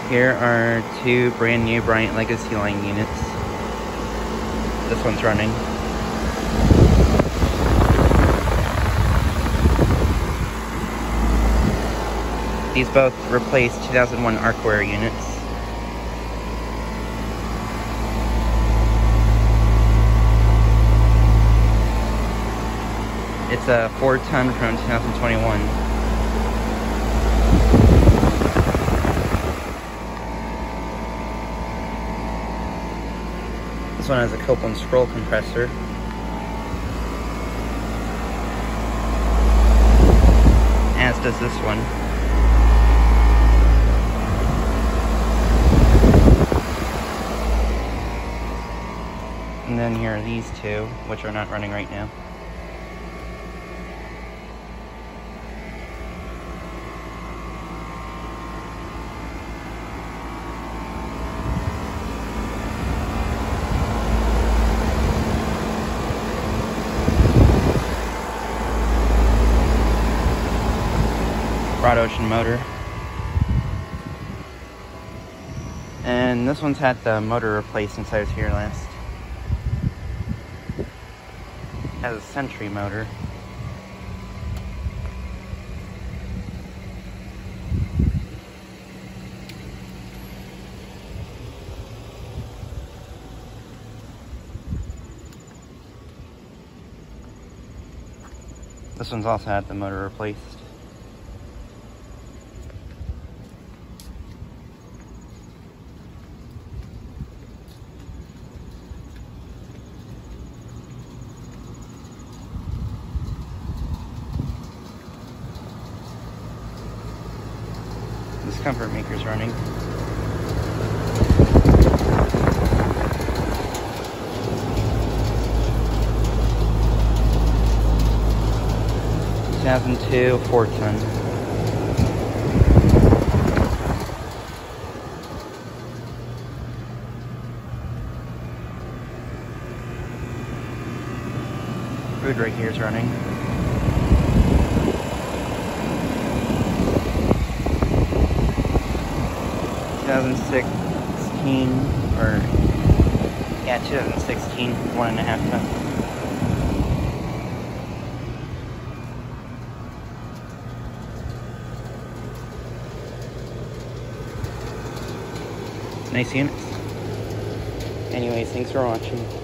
Here are two brand new Bryant Legacy Line units. This one's running. These both replace 2001 Arcware units. It's a 4-ton from 2021. This one has a Copeland scroll compressor. As does this one. And then here are these two, which are not running right now. Broad Ocean motor. And this one's had the motor replaced since I was here last. Has a Century motor. This one's also had the motor replaced. This comfort maker's running. Two 2002 4-ton. Food right here is running. 2016, or yeah, 2016, 1.5 ton. Nice units. Anyways, thanks for watching.